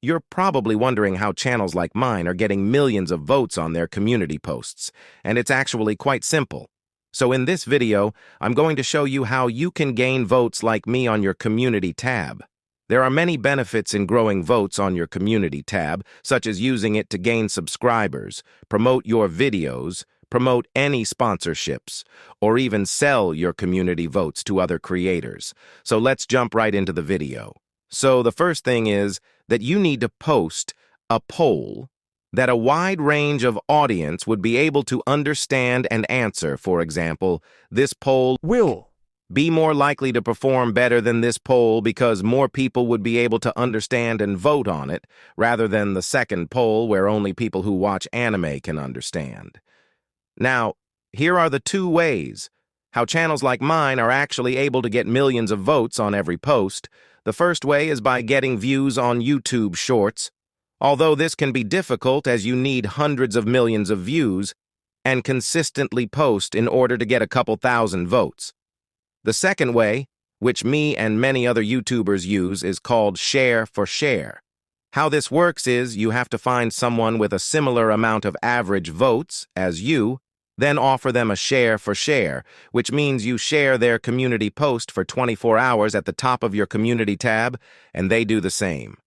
You're probably wondering how channels like mine are getting millions of votes on their community posts, and it's actually quite simple. So in this video, I'm going to show you how you can gain votes like me on your community tab. There are many benefits in growing votes on your community tab, such as using it to gain subscribers, promote your videos, promote any sponsorships, or even sell your community votes to other creators. So let's jump right into the video. So the first thing is that you need to post a poll that a wide range of audience would be able to understand and answer. For example, this poll will be more likely to perform better than this poll because more people would be able to understand and vote on it, rather than the second poll where only people who watch anime can understand. Now, here are the two ways how channels like mine are actually able to get millions of votes on every post. The first way is by getting views on YouTube Shorts, although this can be difficult as you need hundreds of millions of views and consistently post in order to get a couple thousand votes. The second way, which me and many other YouTubers use, is called share for share. How this works is you have to find someone with a similar amount of average votes as you, then offer them a share for share, which means you share their community post for 24 hours at the top of your community tab, and they do the same.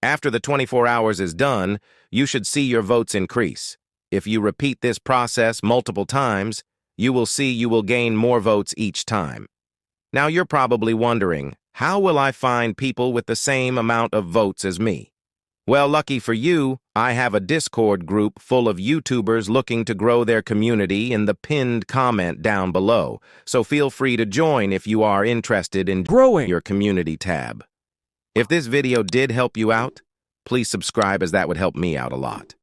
After the 24 hours is done, you should see your votes increase. If you repeat this process multiple times, you will see you will gain more votes each time. Now you're probably wondering, how will I find people with the same amount of votes as me? Well, lucky for you, I have a Discord group full of YouTubers looking to grow their community in the pinned comment down below, so feel free to join if you are interested in growing your community tab. If this video did help you out, please subscribe as that would help me out a lot.